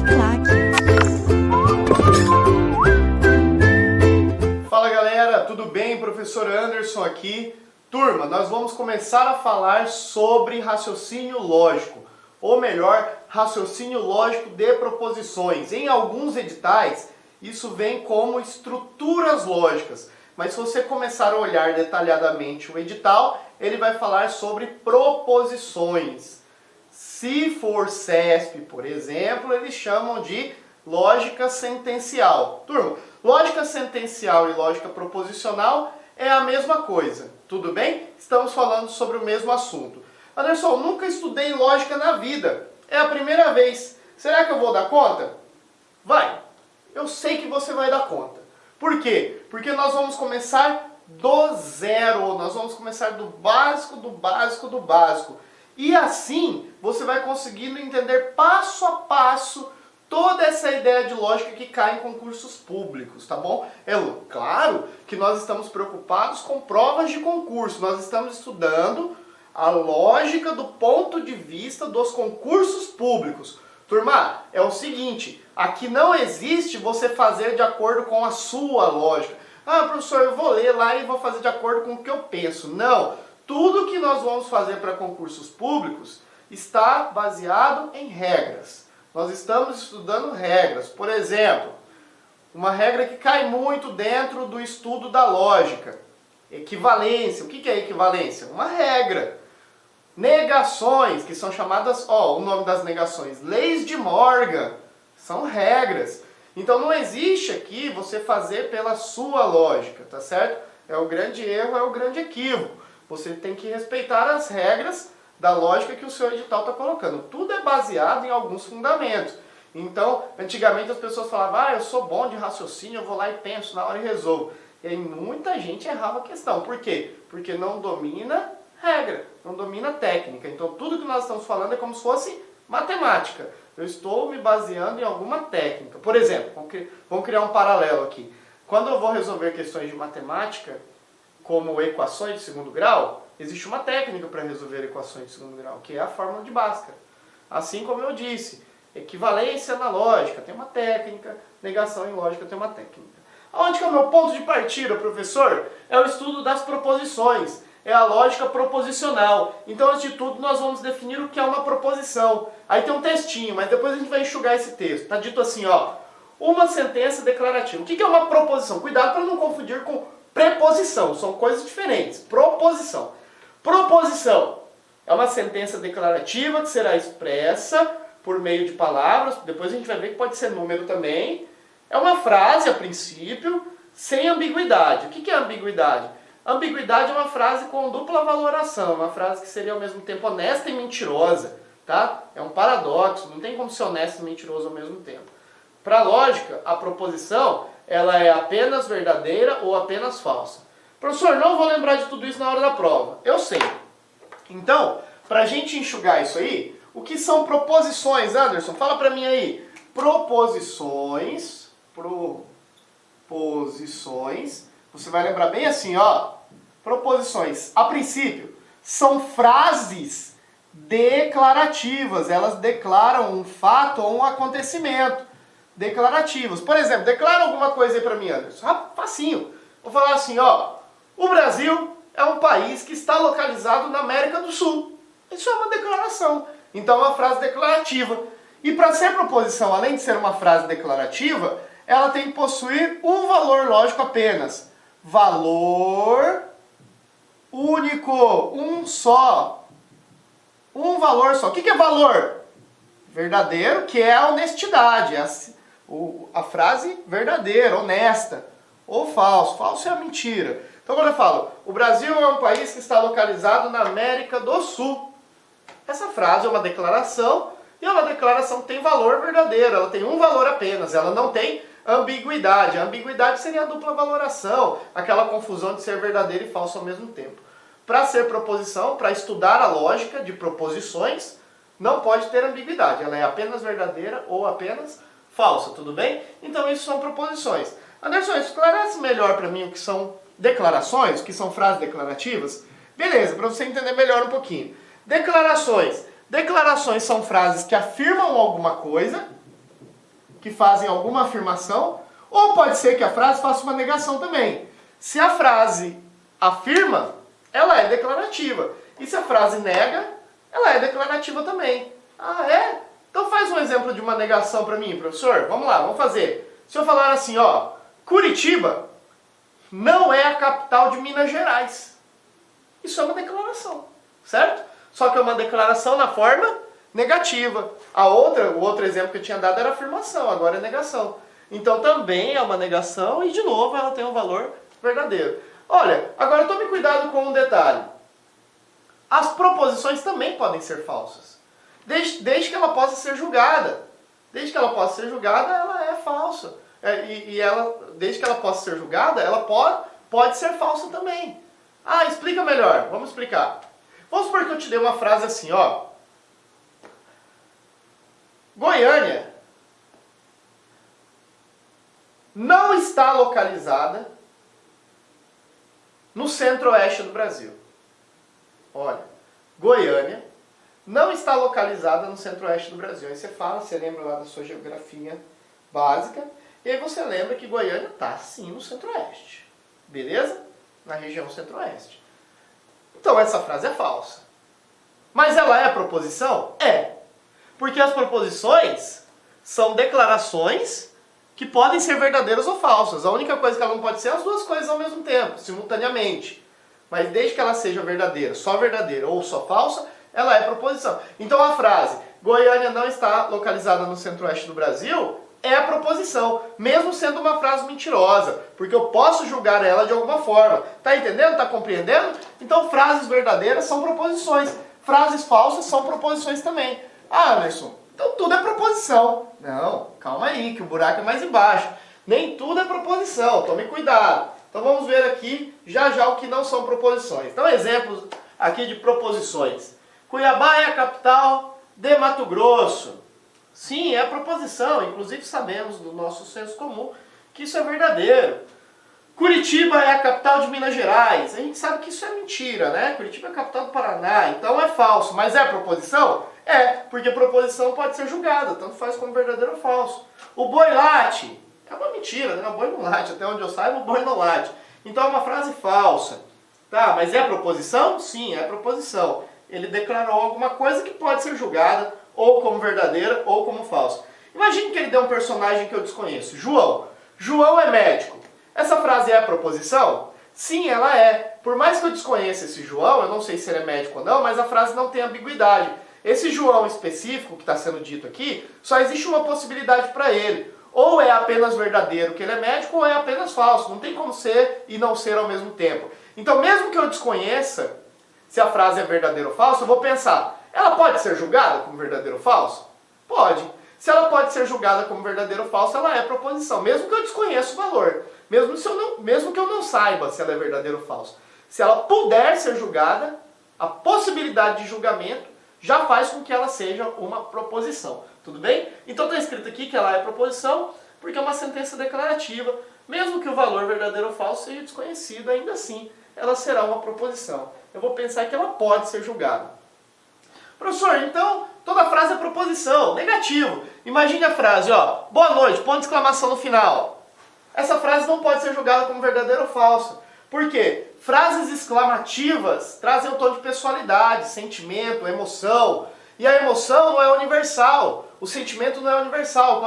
Uniclac. Fala galera, tudo bem? Professor Anderson aqui. Turma, nós vamos começar a falar sobre raciocínio lógico, ou melhor, raciocínio lógico de proposições. Em alguns editais, isso vem como estruturas lógicas, mas se você começar a olhar detalhadamente o edital, ele vai falar sobre proposições. Se for CESP, por exemplo, eles chamam de lógica sentencial. Turma, lógica sentencial e lógica proposicional é a mesma coisa, tudo bem? Estamos falando sobre o mesmo assunto. Anderson, nunca estudei lógica na vida, é a primeira vez. Será que eu vou dar conta? Vai, eu sei que você vai dar conta. Por quê? Porque nós vamos começar do zero, nós vamos começar do básico, do básico, do básico. E assim você vai conseguindo entender passo a passo toda essa ideia de lógica que cai em concursos públicos, tá bom? É claro que nós estamos preocupados com provas de concurso, nós estamos estudando a lógica do ponto de vista dos concursos públicos. Turma, é o seguinte, aqui não existe você fazer de acordo com a sua lógica. Ah, professor, eu vou ler lá e vou fazer de acordo com o que eu penso. Não, tudo que nós vamos fazer para concursos públicos está baseado em regras. Nós estamos estudando regras. Por exemplo, uma regra que cai muito dentro do estudo da lógica. Equivalência. O que é equivalência? Uma regra. Negações, que são chamadas, o nome das negações, leis de Morgan, são regras. Então não existe aqui você fazer pela sua lógica, tá certo? É o grande erro, é o grande equívoco. Você tem que respeitar as regras da lógica que o seu edital está colocando. Tudo é baseado em alguns fundamentos. Então, antigamente as pessoas falavam, eu sou bom de raciocínio, eu vou lá e penso na hora e resolvo. E aí muita gente errava a questão. Por quê? Porque não domina regra, não domina técnica. Então tudo que nós estamos falando é como se fosse matemática. Eu estou me baseando em alguma técnica. Por exemplo, vamos criar um paralelo aqui. Quando eu vou resolver questões de matemática, como equações de segundo grau, existe uma técnica para resolver equações de segundo grau, que é a fórmula de Bhaskara. Assim como eu disse, equivalência na lógica tem uma técnica, negação em lógica tem uma técnica. Onde que é o meu ponto de partida, professor? É o estudo das proposições. É a lógica proposicional. Então, antes de tudo, nós vamos definir o que é uma proposição. Aí tem um textinho, mas depois a gente vai enxugar esse texto. Está dito assim, uma sentença declarativa. O que é uma proposição? Cuidado para não confundir com preposição, são coisas diferentes. Proposição. Proposição é uma sentença declarativa que será expressa por meio de palavras, depois a gente vai ver que pode ser número também. É uma frase, a princípio, sem ambiguidade. O que é ambiguidade? Ambiguidade é uma frase com dupla valoração, uma frase que seria ao mesmo tempo honesta e mentirosa, tá? É um paradoxo, não tem como ser honesto e mentiroso ao mesmo tempo. Para a lógica, a proposição, ela é apenas verdadeira ou apenas falsa. Professor, não vou lembrar de tudo isso na hora da prova. Eu sei. Então, para a gente enxugar isso aí, o que são proposições, Anderson? Fala para mim aí. Proposições, você vai lembrar bem assim, proposições, a princípio, são frases declarativas, elas declaram um fato ou um acontecimento. Declarativos. Por exemplo, declara alguma coisa aí pra mim, Anderson. Facinho. Vou falar assim, o Brasil é um país que está localizado na América do Sul. Isso é uma declaração. Então é uma frase declarativa. E para ser proposição, além de ser uma frase declarativa, ela tem que possuir um valor lógico apenas. Valor único, um só. Um valor só. O que é valor? Verdadeiro, que é a honestidade. A frase verdadeira, honesta. Ou falso. Falso é a mentira. Então quando eu falo, o Brasil é um país que está localizado na América do Sul. Essa frase é uma declaração, e uma declaração tem valor verdadeiro. Ela tem um valor apenas, ela não tem ambiguidade. A ambiguidade seria a dupla valoração, aquela confusão de ser verdadeiro e falso ao mesmo tempo. Para ser proposição, para estudar a lógica de proposições, não pode ter ambiguidade. Ela é apenas verdadeira ou apenas falsa, tudo bem? Então isso são proposições. Anderson, esclarece melhor para mim o que são declarações, o que são frases declarativas? Beleza, para você entender melhor um pouquinho. Declarações. Declarações são frases que afirmam alguma coisa que fazem alguma afirmação, ou pode ser que a frase faça uma negação também. Se a frase afirma, ela é declarativa. E se a frase nega, ela é declarativa também. Ah, é? Então faz um exemplo de uma negação para mim, professor. Vamos lá, vamos fazer. Se eu falar assim, ó, Curitiba não é a capital de Minas Gerais. Isso é uma declaração, certo? Só que é uma declaração na forma negativa. O outro exemplo que eu tinha dado era afirmação, agora é negação. Então também é uma negação e, de novo, ela tem um valor verdadeiro. Olha, agora tome cuidado com um detalhe. As proposições também podem ser falsas. Desde que ela possa ser julgada. Desde que ela possa ser julgada, ela é falsa. Desde que ela possa ser julgada, ela pode ser falsa também. Ah, explica melhor. Vamos explicar. Vamos supor que eu te dei uma frase assim, ó. Goiânia não está localizada no centro-oeste do Brasil. Olha, Goiânia não está localizada no centro-oeste do Brasil. Aí você fala, você lembra lá da sua geografia básica, e aí você lembra que Goiânia está sim no centro-oeste. Beleza? Na região centro-oeste. Então essa frase é falsa. Mas ela é proposição? É. Porque as proposições são declarações que podem ser verdadeiras ou falsas. A única coisa que ela não pode ser é as duas coisas ao mesmo tempo, simultaneamente. Mas desde que ela seja verdadeira ou só falsa, ela é proposição. Então a frase, Goiânia não está localizada no centro-oeste do Brasil, é a proposição, mesmo sendo uma frase mentirosa, porque eu posso julgar ela de alguma forma. Tá entendendo? Tá compreendendo? Então frases verdadeiras são proposições, frases falsas são proposições também. Ah, Anderson, então tudo é proposição. Não, calma aí, que o buraco é mais embaixo. Nem tudo é proposição, tome cuidado. Então vamos ver aqui já o que não são proposições. Então exemplos aqui de proposições. Cuiabá é a capital de Mato Grosso. Sim, é proposição, inclusive sabemos do nosso senso comum que isso é verdadeiro. Curitiba é a capital de Minas Gerais. A gente sabe que isso é mentira, né? Curitiba é a capital do Paraná, então é falso. Mas é proposição? É, porque proposição pode ser julgada, tanto faz como verdadeiro ou falso. O boi late. É uma mentira, né? O boi não late, até onde eu saiba o boi não late. Então é uma frase falsa. Tá, mas é proposição? Sim, é proposição. Ele declarou alguma coisa que pode ser julgada ou como verdadeira ou como falsa. Imagine que ele deu um personagem que eu desconheço, João. João é médico. Essa frase é a proposição? Sim, ela é. Por mais que eu desconheça esse João, eu não sei se ele é médico ou não, mas a frase não tem ambiguidade. Esse João específico que está sendo dito aqui, só existe uma possibilidade para ele. Ou é apenas verdadeiro que ele é médico, ou é apenas falso. Não tem como ser e não ser ao mesmo tempo. Então, mesmo que eu desconheça se a frase é verdadeira ou falsa, eu vou pensar, ela pode ser julgada como verdadeiro ou falso? Pode. Se ela pode ser julgada como verdadeiro ou falso, ela é proposição, mesmo que eu desconheça o valor. Mesmo que eu não saiba se ela é verdadeira ou falso. Se ela puder ser julgada, a possibilidade de julgamento já faz com que ela seja uma proposição. Tudo bem? Então está escrito aqui que ela é proposição, porque é uma sentença declarativa. Mesmo que o valor verdadeiro ou falso seja desconhecido, ainda assim ela será uma proposição. Eu vou pensar que ela pode ser julgada. Professor, então toda frase é proposição, negativo. Imagine a frase, ó, boa noite, ponto de exclamação no final. Essa frase não pode ser julgada como verdadeira ou falsa. Por quê? Frases exclamativas trazem um tom de pessoalidade, sentimento, emoção. E a emoção não é universal. O sentimento não é universal.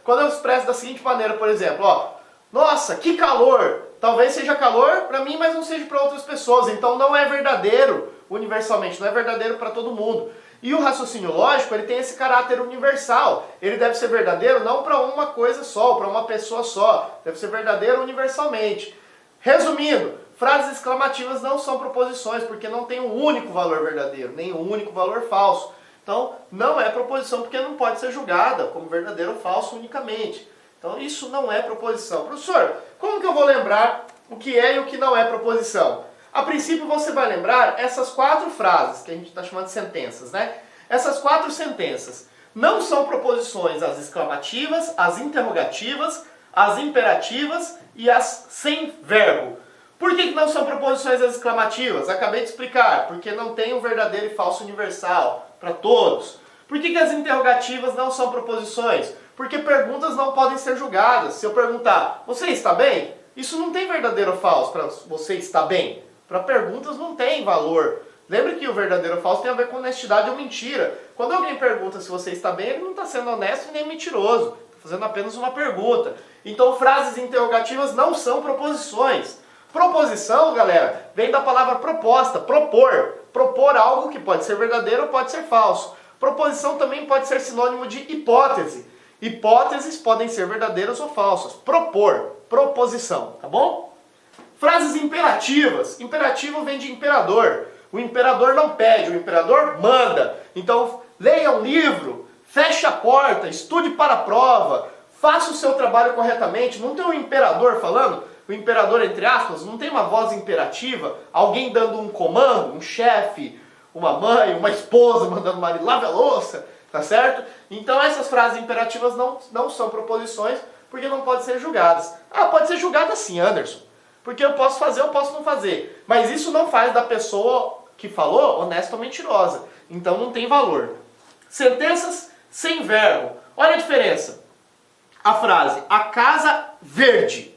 Quando eu expresso da seguinte maneira, por exemplo, ó, nossa, que calor! Talvez seja calor para mim, mas não seja para outras pessoas. Então não é verdadeiro universalmente, não é verdadeiro para todo mundo. E o raciocínio lógico, ele tem esse caráter universal. Ele deve ser verdadeiro não para uma coisa só, para uma pessoa só. Deve ser verdadeiro universalmente. Resumindo, frases exclamativas não são proposições, porque não tem um único valor verdadeiro, nem um único valor falso. Então, não é proposição, porque não pode ser julgada como verdadeiro ou falso unicamente. Então, isso não é proposição. Professor, como que eu vou lembrar o que é e o que não é proposição? A princípio, você vai lembrar essas 4 frases, que a gente está chamando de sentenças, né? Essas 4 sentenças não são proposições as exclamativas, as interrogativas, as imperativas e as sem verbo. Por que não são proposições as exclamativas? Acabei de explicar, porque não tem um verdadeiro e falso universal para todos. Por que as interrogativas não são proposições? Porque perguntas não podem ser julgadas. Se eu perguntar, você está bem? Isso não tem verdadeiro ou falso para você está bem. Para perguntas não tem valor. Lembre que o verdadeiro ou falso tem a ver com honestidade ou mentira. Quando alguém pergunta se você está bem, ele não está sendo honesto e nem mentiroso. Está fazendo apenas uma pergunta. Então frases interrogativas não são proposições. Proposição, galera, vem da palavra proposta, propor. Propor algo que pode ser verdadeiro ou pode ser falso. Proposição também pode ser sinônimo de hipótese. Hipóteses podem ser verdadeiras ou falsas. Propor, proposição, tá bom? Frases imperativas. Imperativo vem de imperador. O imperador não pede, o imperador manda. Então, leia um livro, feche a porta, estude para a prova, faça o seu trabalho corretamente. Não tem um imperador falando? O imperador, entre aspas, não tem uma voz imperativa? Alguém dando um comando, um chefe, uma mãe, uma esposa mandando o marido, lave a louça, tá certo? Então essas frases imperativas não são proposições, porque não podem ser julgadas. Ah, pode ser julgada sim, Anderson. Porque eu posso fazer, eu posso não fazer. Mas isso não faz da pessoa que falou honesta ou mentirosa. Então não tem valor. Sentenças sem verbo. Olha a diferença. A frase, a casa verde.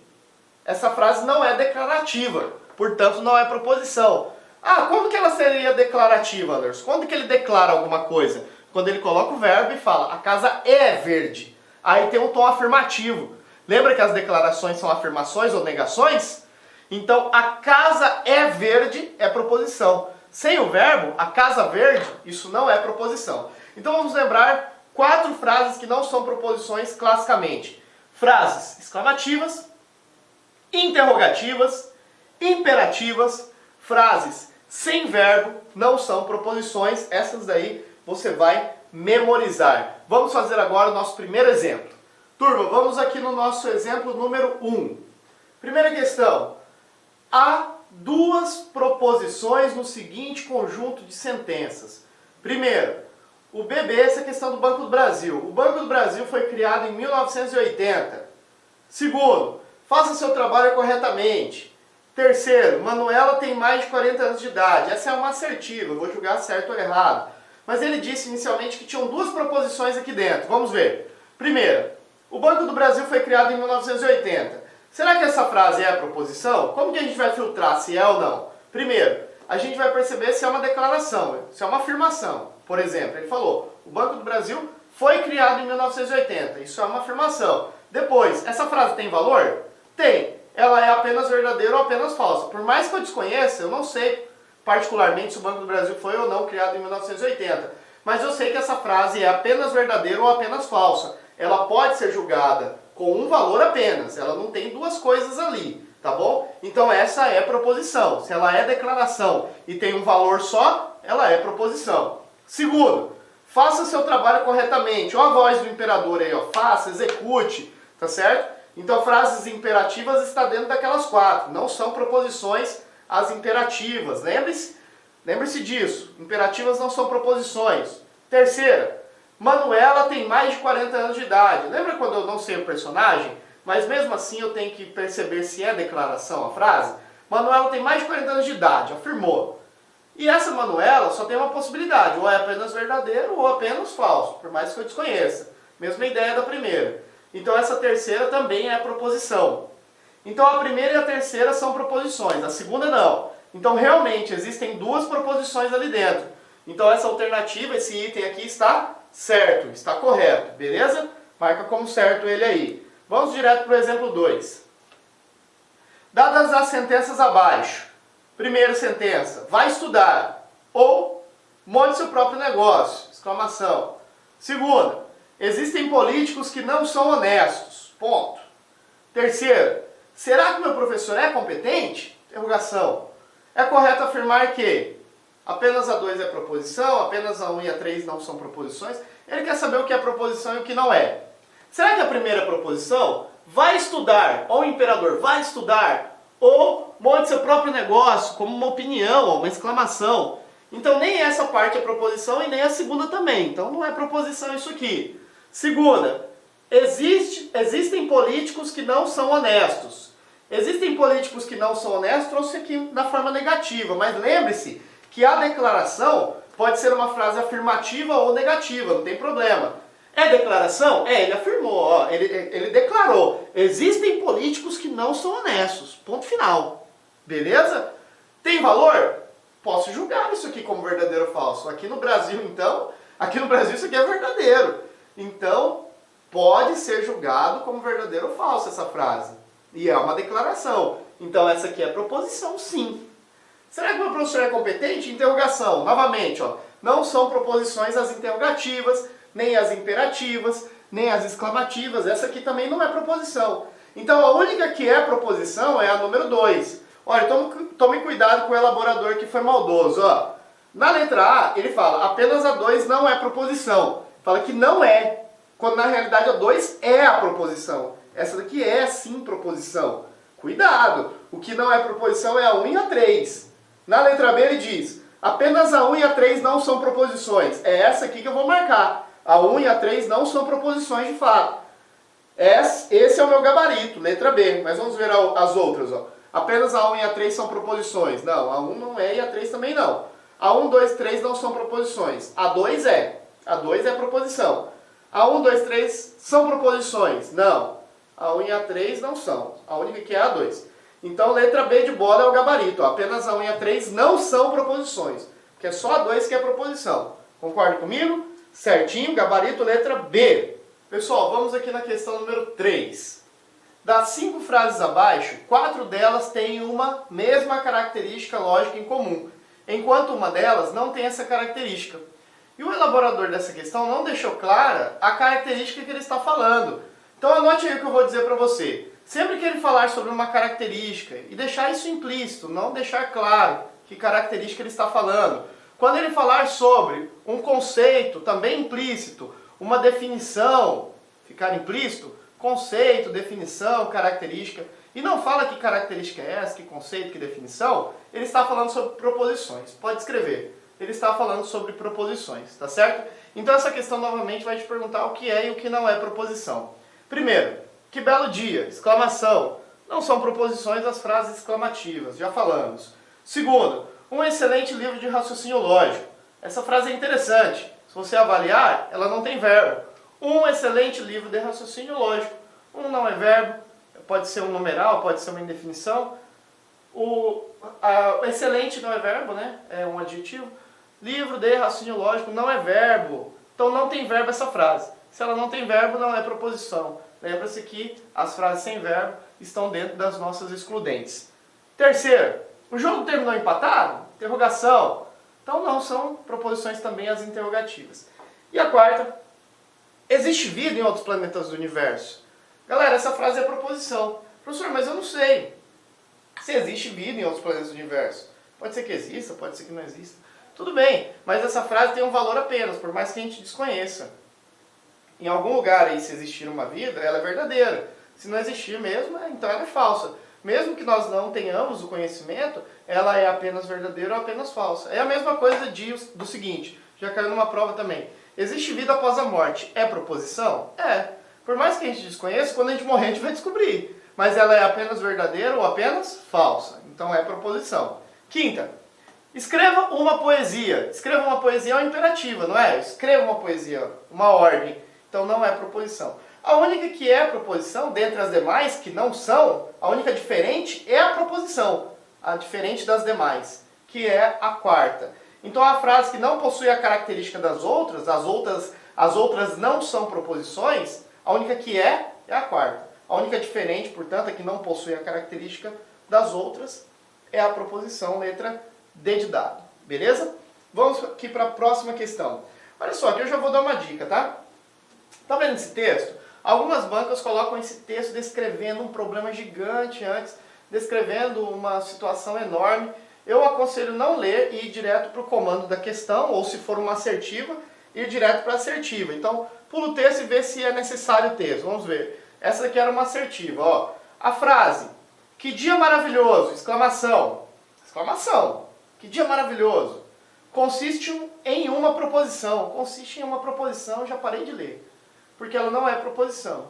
Essa frase não é declarativa. Portanto, não é proposição. Ah, como que ela seria declarativa, Anderson? Quando que ele declara alguma coisa? Quando ele coloca o verbo e fala, a casa é verde. Aí tem um tom afirmativo. Lembra que as declarações são afirmações ou negações? Então, a casa é verde é proposição. Sem o verbo, a casa verde, isso não é proposição. Então vamos lembrar 4 frases que não são proposições classicamente. Frases exclamativas, interrogativas, imperativas, frases sem verbo não são proposições. Essas daí você vai memorizar. Vamos fazer agora o nosso primeiro exemplo. Turma, vamos aqui no nosso exemplo número 1. Primeira questão. Há 2 proposições no seguinte conjunto de sentenças. Primeiro, o BB, essa é a questão do Banco do Brasil. O Banco do Brasil foi criado em 1980. Segundo, faça seu trabalho corretamente. Terceiro, Manuela tem mais de 40 anos de idade. Essa é uma assertiva, eu vou julgar certo ou errado. Mas ele disse inicialmente que tinham 2 proposições aqui dentro. Vamos ver. Primeira, o Banco do Brasil foi criado em 1980. Será que essa frase é a proposição? Como que a gente vai filtrar se é ou não? Primeiro, a gente vai perceber se é uma declaração, se é uma afirmação. Por exemplo, ele falou, o Banco do Brasil foi criado em 1980. Isso é uma afirmação. Depois, essa frase tem valor? Tem. Ela é apenas verdadeira ou apenas falsa. Por mais que eu desconheça, eu não sei particularmente se o Banco do Brasil foi ou não criado em 1980. Mas eu sei que essa frase é apenas verdadeira ou apenas falsa. Ela pode ser julgada com um valor apenas. Ela não tem 2 coisas ali, tá bom? Então essa é proposição. Se ela é declaração e tem um valor só, ela é proposição. Segundo, faça seu trabalho corretamente. Olha a voz do imperador aí, ó. Faça, execute, tá certo? Então frases imperativas está dentro daquelas 4. Não são proposições as imperativas. Lembre-se disso. Imperativas não são proposições. Terceira, Manuela tem mais de 40 anos de idade. Lembra quando eu não sei o personagem? Mas mesmo assim eu tenho que perceber se é declaração a frase? Manuela tem mais de 40 anos de idade, afirmou. E essa Manuela só tem uma possibilidade, ou é apenas verdadeiro ou apenas falso, por mais que eu desconheça. Mesma ideia da primeira. Então essa terceira também é proposição. Então a primeira e a terceira são proposições, a segunda não. Então realmente existem 2 proposições ali dentro. Então essa alternativa, esse item aqui está certo, está correto, beleza? Marca como certo ele aí. Vamos direto para o exemplo 2. Dadas as sentenças abaixo. Primeira sentença, vai estudar. Ou, monte seu próprio negócio. Exclamação. Segunda, existem políticos que não são honestos. Ponto. Terceira, será que meu professor é competente? Interrogação. É correto afirmar que apenas a 2 é proposição, apenas a 1 e a 3 não são proposições. Ele quer saber o que é proposição e o que não é. Será que a primeira proposição, vai estudar, ou o imperador vai estudar, ou monte seu próprio negócio, como uma opinião, ou uma exclamação. Então nem essa parte é proposição e nem a segunda também. Então não é proposição isso aqui. Segunda, existem políticos que não são honestos. Existem políticos que não são honestos, trouxe aqui na forma negativa, mas lembre-se que a declaração pode ser uma frase afirmativa ou negativa, não tem problema. É declaração? É, ele afirmou, ó, ele declarou. Existem políticos que não são honestos. Ponto final. Beleza? Tem valor? Posso julgar isso aqui como verdadeiro ou falso. Aqui no Brasil, então, isso aqui é verdadeiro. Então, pode ser julgado como verdadeiro ou falso essa frase. E é uma declaração. Então, essa aqui é proposição, sim. Será que o meu professor é competente? Interrogação. Novamente, ó, não são proposições as interrogativas, nem as imperativas, nem as exclamativas. Essa aqui também não é proposição. Então, a única que é proposição é a número 2. Olha, tome cuidado com o elaborador que foi maldoso. Ó. Na letra A, ele fala, apenas a 2 não é proposição. Fala que não é, quando na realidade a 2 é a proposição. Essa daqui é sim proposição. Cuidado! O que não é proposição é a 1 e a 3. Na letra B ele diz, apenas a 1 e a 3 não são proposições. É essa aqui que eu vou marcar. A 1 e a 3 não são proposições de fato. Esse é o meu gabarito, letra B. Mas vamos ver as outras. Ó. Apenas a 1 e a 3 são proposições. Não, a 1 não é e a 3 também não. A 1, 2, 3 não são proposições. A 2 é. A 2 é proposição. A 1, 2, 3 são proposições. Não. A 1 e a 3 não são. A única que é a 2. Então, letra B de bola é o gabarito. Ó. Apenas a 1 e a 3 não são proposições. Porque é só a 2 que é proposição. Concorda comigo? Certinho, gabarito, letra B. Pessoal, vamos aqui na questão número 3. Das 5 frases abaixo, 4 delas têm uma mesma característica lógica em comum, enquanto uma delas não tem essa característica. E o elaborador dessa questão não deixou clara a característica que ele está falando. Então anote aí o que eu vou dizer para você. Sempre que ele falar sobre uma característica, e deixar isso implícito, não deixar claro que característica ele está falando. Quando ele falar sobre um conceito, também implícito, uma definição, ficar implícito, conceito, definição, característica, e não fala que característica é essa, que conceito, que definição, ele está falando sobre proposições. Pode escrever. Ele está falando sobre proposições, tá certo? Então essa questão novamente vai te perguntar o que é e o que não é proposição. Primeiro, que belo dia, exclamação. Não são proposições as frases exclamativas, já falamos. Segundo, um excelente livro de raciocínio lógico. Essa frase é interessante. Se você avaliar, ela não tem verbo. Um excelente livro de raciocínio lógico. Um não é verbo, pode ser um numeral, pode ser uma indefinição. O excelente não é verbo, né? É um adjetivo. Livro de raciocínio lógico não é verbo. Então não tem verbo essa frase. Se ela não tem verbo, não é proposição. Lembra-se que as frases sem verbo estão dentro das nossas excludentes. Terceiro, o jogo terminou empatado? Interrogação. Então não são proposições também as interrogativas. E a quarta, existe vida em outros planetas do universo? Galera, essa frase é proposição. Professor, mas eu não sei se existe vida em outros planetas do universo. Pode ser que exista, pode ser que não exista. Tudo bem, mas essa frase tem um valor apenas, por mais que a gente desconheça. Em algum lugar aí, se existir uma vida, ela é verdadeira. Se não existir mesmo, então ela é falsa. Mesmo que nós não tenhamos o conhecimento, ela é apenas verdadeira ou apenas falsa. É a mesma coisa do seguinte, já caiu numa prova também. Existe vida após a morte? É proposição? É. Por mais que a gente desconheça, quando a gente morrer a gente vai descobrir. Mas ela é apenas verdadeira ou apenas falsa. Então é proposição. Quinta, escreva uma poesia. Escreva uma poesia é uma imperativa, não é? Escreva uma poesia, uma ordem. Então não é proposição. A única que é proposição, dentre as demais que não são, a única diferente é a proposição. A diferente das demais, que é a quarta. Então a frase que não possui a característica das outras, as outras não são proposições, a única que é a quarta. A única diferente, portanto, a que não possui a característica das outras é a proposição, letra D de dado. Beleza? Vamos aqui para a próxima questão. Olha só, aqui eu já vou dar uma dica, tá? Tá vendo esse texto? Algumas bancas colocam esse texto descrevendo um problema gigante antes, descrevendo uma situação enorme. Eu aconselho não ler e ir direto para o comando da questão, ou se for uma assertiva, ir direto para a assertiva. Então, pula o texto e vê se é necessário o texto. Vamos ver. Essa daqui era uma assertiva. Ó. A frase, que dia maravilhoso, exclamação. Exclamação. Que dia maravilhoso. Consiste em uma proposição. Consiste em uma proposição, já parei de ler. Porque ela não é proposição.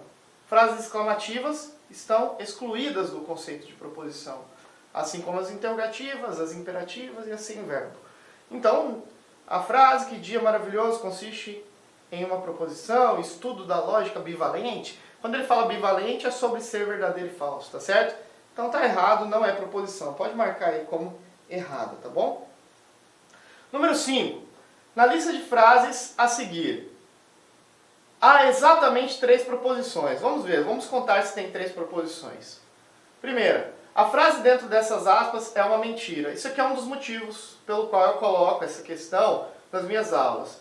Frases exclamativas estão excluídas do conceito de proposição. Assim como as interrogativas, as imperativas e assim verbo. Então, A frase "que dia maravilhoso" consiste em uma proposição, estudo da lógica bivalente. Quando ele fala bivalente é sobre ser verdadeiro e falso, tá certo? Então tá errado, não é proposição. Pode marcar aí como errada, tá bom? Número 5. Na lista de frases a seguir, há exatamente 3 proposições. Vamos ver, vamos contar se tem 3 proposições. Primeira, a frase dentro dessas aspas é uma mentira. Isso aqui é um dos motivos pelo qual eu coloco essa questão nas minhas aulas.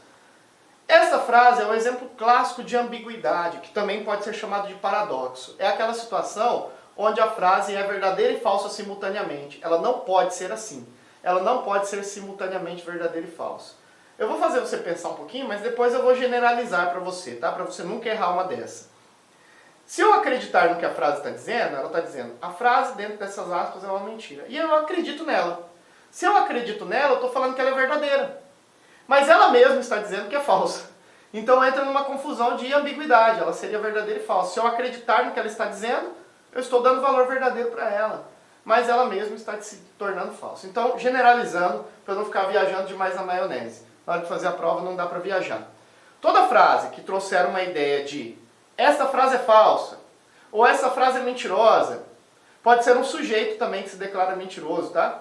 Essa frase é um exemplo clássico de ambiguidade, que também pode ser chamado de paradoxo. É aquela situação onde a frase é verdadeira e falsa simultaneamente. Ela não pode ser assim. Ela não pode ser simultaneamente verdadeira e falsa. Eu vou fazer você pensar um pouquinho, mas depois eu vou generalizar para você, tá? Para você nunca errar uma dessa. Se eu acreditar no que a frase está dizendo, ela está dizendo, a frase dentro dessas aspas é uma mentira. E eu acredito nela. Se eu acredito nela, eu estou falando que ela é verdadeira. Mas ela mesma está dizendo que é falsa. Então entra numa confusão de ambiguidade. Ela seria verdadeira e falsa. Se eu acreditar no que ela está dizendo, eu estou dando valor verdadeiro para ela. Mas ela mesma está se tornando falsa. Então, generalizando, para não ficar viajando demais na maionese. Na hora de fazer a prova não dá para viajar. Toda frase que trouxer uma ideia de essa frase é falsa, ou essa frase é mentirosa, pode ser um sujeito também que se declara mentiroso, tá?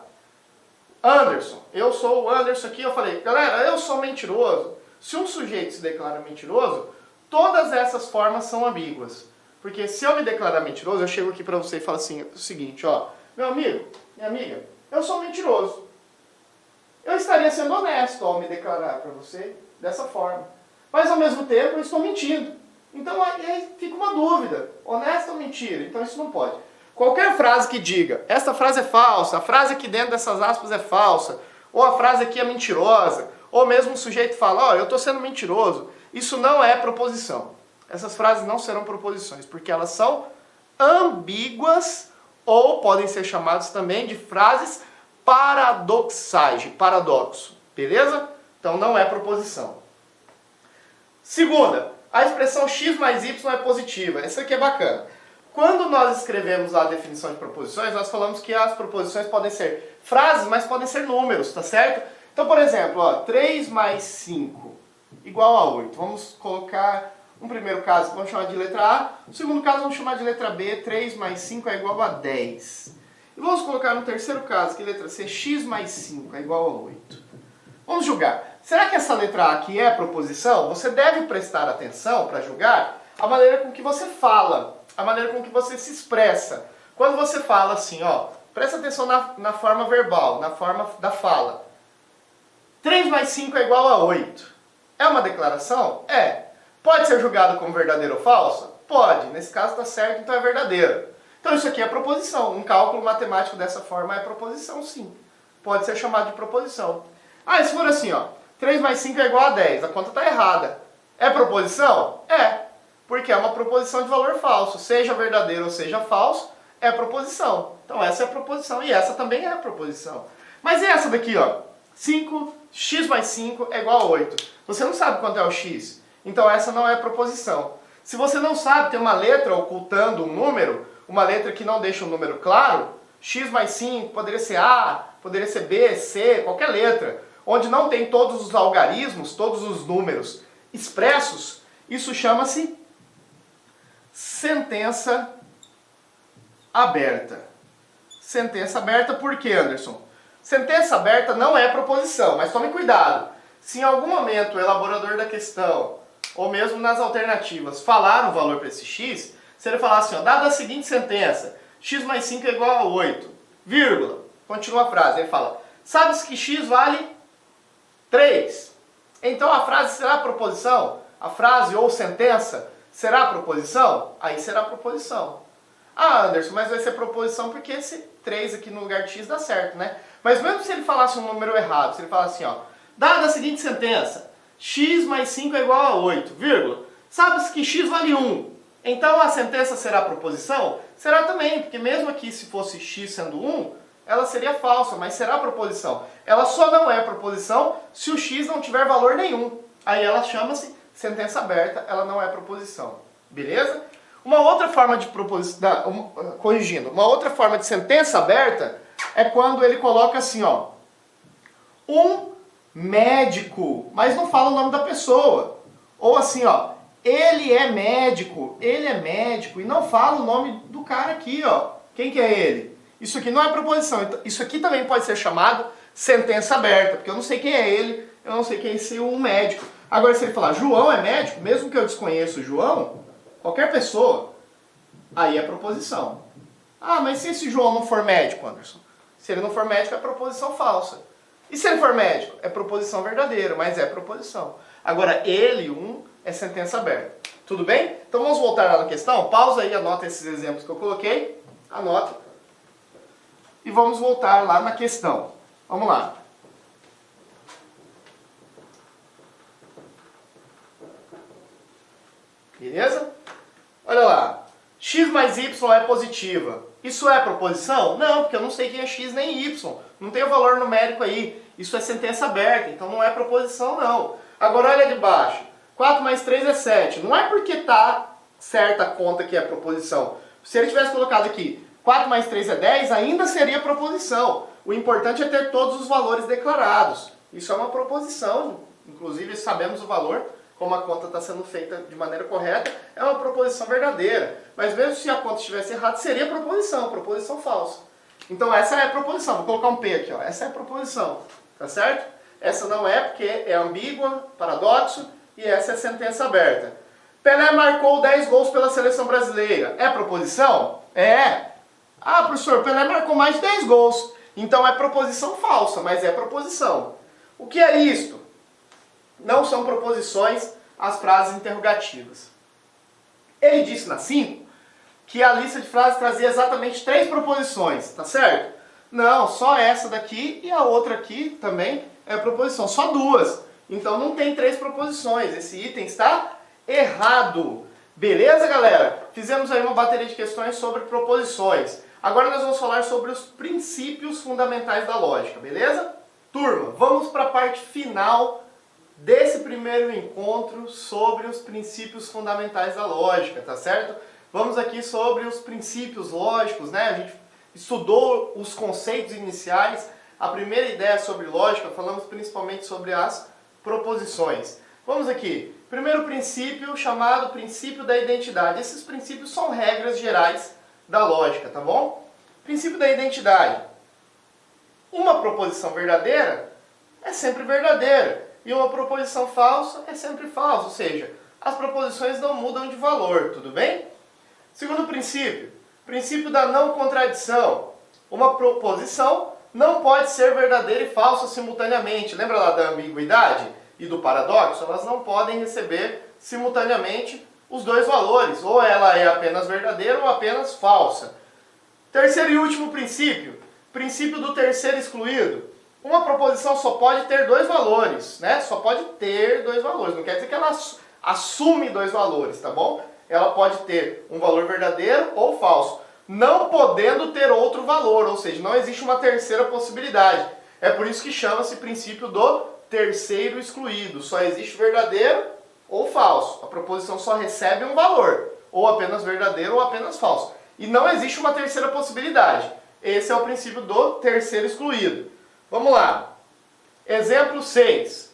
Anderson, eu sou o Anderson aqui, eu falei, galera, eu sou mentiroso. Se um sujeito se declara mentiroso, todas essas formas são ambíguas. Porque se eu me declarar mentiroso, eu chego aqui para você e falo assim, o seguinte, ó, meu amigo, minha amiga, eu sou mentiroso. Eu estaria sendo honesto ao me declarar para você dessa forma. Mas ao mesmo tempo eu estou mentindo. Então aí fica uma dúvida, honesto ou mentira? Então isso não pode. Qualquer frase que diga, esta frase é falsa, a frase aqui dentro dessas aspas é falsa, ou a frase aqui é mentirosa, ou mesmo o sujeito fala, ó, eu estou sendo mentiroso, isso não é proposição. Essas frases não serão proposições, porque elas são ambíguas, ou podem ser chamadas também de frases paradoxais, de paradoxo, beleza? Então não é proposição. Segunda, a expressão x mais y é positiva. Essa aqui é bacana. Quando nós escrevemos lá a definição de proposições, nós falamos que as proposições podem ser frases, mas podem ser números, tá certo? Então, por exemplo, ó, 3 mais 5 igual a 8. Vamos colocar um primeiro caso, vamos chamar de letra A. O segundo caso, vamos chamar de letra B. 3 mais 5 é igual a 10. E vamos colocar no terceiro caso, que é letra C, x mais 5 é igual a 8. Vamos julgar. Será que essa letra A aqui é proposição? Você deve prestar atenção para julgar a maneira com que você fala, a maneira com que você se expressa. Quando você fala assim, ó, presta atenção na forma verbal, na forma da fala. 3 mais 5 é igual a 8. É uma declaração? É. Pode ser julgado como verdadeiro ou falso? Pode. Nesse caso está certo, então é verdadeiro. Então isso aqui é proposição. Um cálculo matemático dessa forma é proposição, sim. Pode ser chamado de proposição. Ah, e se for assim, ó, 3 mais 5 é igual a 10, a conta está errada. É proposição? É. Porque é uma proposição de valor falso. Seja verdadeiro ou seja falso, é proposição. Então essa é a proposição e essa também é a proposição. Mas e essa daqui, ó? 5x mais 5 é igual a 8. Você não sabe quanto é o x. Então essa não é proposição. Se você não sabe, tem uma letra ocultando um número, uma letra que não deixa um número claro, x mais 5 poderia ser A, poderia ser B, C, qualquer letra, onde não tem todos os algarismos, todos os números expressos, isso chama-se sentença aberta. Sentença aberta por quê, Anderson? Sentença aberta não é proposição, mas tome cuidado. Se em algum momento o elaborador da questão, ou mesmo nas alternativas, falar um valor para esse x, se ele falar assim, ó, dada a seguinte sentença, x mais 5 é igual a 8, vírgula, continua a frase, ele fala, sabes que x vale 3. Então a frase será proposição? A frase ou sentença será proposição? Aí será proposição. Ah, Anderson, mas vai ser proposição porque esse 3 aqui no lugar de x dá certo, né? Mas mesmo se ele falasse um número errado, se ele falasse assim, ó, dada a seguinte sentença, x mais 5 é igual a 8, vírgula, sabes que x vale 1. Então a sentença será proposição? Será também, porque mesmo aqui se fosse x sendo 1, ela seria falsa, mas será proposição. Ela só não é proposição se o x não tiver valor nenhum. Aí ela chama-se sentença aberta, ela não é proposição. Beleza? Uma outra forma de proposição, corrigindo, uma outra forma de sentença aberta é quando ele coloca assim, ó, médico, mas não fala o nome da pessoa. Ou assim, ó, ele é médico e não fala o nome do cara aqui, ó. Quem que é ele? Isso aqui não é proposição. Isso aqui também pode ser chamado sentença aberta, porque eu não sei quem é ele, eu não sei quem é esse um médico. Agora, se ele falar João é médico, mesmo que eu desconheça o João, qualquer pessoa, aí é proposição. Ah, mas se esse João não for médico, Anderson? Se ele não for médico, é proposição falsa. E se ele for médico? É proposição verdadeira, mas é proposição. Agora, ele, é sentença aberta. Tudo bem? Então vamos voltar lá na questão. Pausa aí, anota esses exemplos que eu coloquei. Anota. E vamos voltar lá na questão. Vamos lá. Beleza? Olha lá. X mais Y é positiva. Isso é proposição? Não, porque eu não sei quem é X nem Y. Não tem o valor numérico aí. Isso é sentença aberta, então não é proposição não. Agora olha de baixo. 4 mais 3 é 7. Não é porque está certa a conta que é proposição. Se ele tivesse colocado aqui 4 mais 3 é 10, ainda seria proposição. O importante é ter todos os valores declarados. Isso é uma proposição. Inclusive sabemos o valor, como a conta está sendo feita de maneira correta, é uma proposição verdadeira. Mas mesmo se a conta estivesse errada, seria proposição falsa. Então essa é a proposição. Vou colocar um P aqui, ó. Essa é a proposição. Tá certo? Essa não é porque é ambígua, paradoxo, e essa é sentença aberta. Pelé marcou 10 gols pela seleção brasileira. É proposição? É. Ah, professor, Pelé marcou mais de 10 gols. Então é proposição falsa, mas é proposição. O que é isto? Não são proposições as frases interrogativas. Ele disse na 5 que a lista de frases trazia exatamente 3 proposições, tá certo? Não, só essa daqui e a outra aqui também é proposição, só 2. Então não tem 3 proposições, esse item está errado. Beleza, galera? Fizemos aí uma bateria de questões sobre proposições. Agora nós vamos falar sobre os princípios fundamentais da lógica, beleza? Turma, vamos para a parte final desse primeiro encontro sobre os princípios fundamentais da lógica, tá certo? Vamos aqui sobre os princípios lógicos, né? A gente estudou os conceitos iniciais, a primeira ideia sobre lógica, falamos principalmente sobre as proposições. Vamos aqui. Primeiro princípio, chamado princípio da identidade. Esses princípios são regras gerais da lógica, tá bom? Princípio da identidade. Uma proposição verdadeira é sempre verdadeira. E uma proposição falsa é sempre falsa. Ou seja, as proposições não mudam de valor, tudo bem? Segundo princípio. Princípio da não contradição. Uma proposição não pode ser verdadeira e falsa simultaneamente. Lembra lá da ambiguidade e do paradoxo? Elas não podem receber simultaneamente os dois valores. Ou ela é apenas verdadeira ou apenas falsa. Terceiro e último princípio. Princípio do terceiro excluído. Uma proposição só pode ter 2 valores, né? Só pode ter 2 valores. Não quer dizer que ela assume 2 valores, tá bom? Ela pode ter um valor verdadeiro ou falso, não podendo ter outro valor, ou seja, não existe uma terceira possibilidade. É por isso que chama-se princípio do terceiro excluído. Só existe verdadeiro ou falso. A proposição só recebe um valor, ou apenas verdadeiro ou apenas falso. E não existe uma terceira possibilidade. Esse é o princípio do terceiro excluído. Vamos lá. Exemplo 6.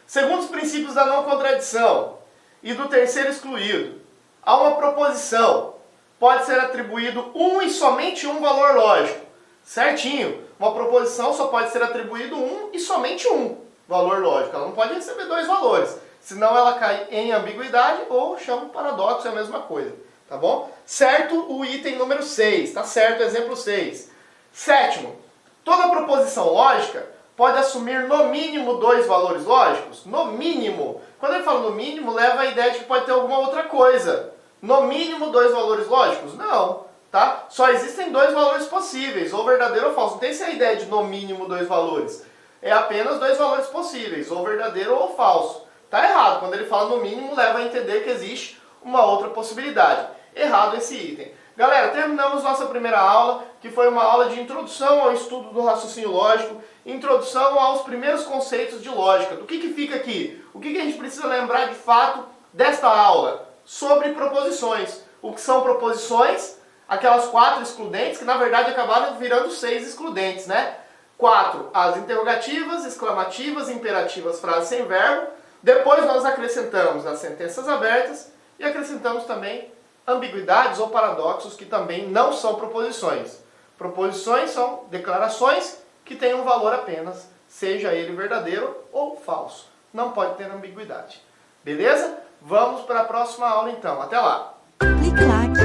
Segundo os princípios da não contradição e do terceiro excluído, a uma proposição pode ser atribuído um e somente um valor lógico. Certinho. Uma proposição só pode ser atribuído um e somente um valor lógico. Ela não pode receber 2 valores. Senão ela cai em ambiguidade ou chama de paradoxo, é a mesma coisa. Tá bom? Certo o item número 6. Tá certo, exemplo 6. Sétimo. Toda proposição lógica pode assumir no mínimo 2 valores lógicos. No mínimo. Quando ele fala no mínimo, leva a ideia de que pode ter alguma outra coisa. No mínimo 2 valores lógicos? Não. Tá? Só existem 2 valores possíveis, ou verdadeiro ou falso. Não tem essa ideia de no mínimo 2 valores. É apenas 2 valores possíveis, ou verdadeiro ou falso. Tá errado. Quando ele fala no mínimo, leva a entender que existe uma outra possibilidade. Errado esse item. Galera, terminamos nossa primeira aula, que foi uma aula de introdução ao estudo do raciocínio lógico, introdução aos primeiros conceitos de lógica. Do que fica aqui? O que a gente precisa lembrar de fato desta aula? Sobre proposições. O que são proposições? Aquelas 4 excludentes, que na verdade acabaram virando 6 excludentes, né? 4, as interrogativas, exclamativas, imperativas, frases sem verbo. Depois nós acrescentamos as sentenças abertas e acrescentamos também ambiguidades ou paradoxos, que também não são proposições. Proposições são declarações que têm um valor apenas, seja ele verdadeiro ou falso. Não pode ter ambiguidade. Beleza? Vamos para a próxima aula então. Até lá! Clique like.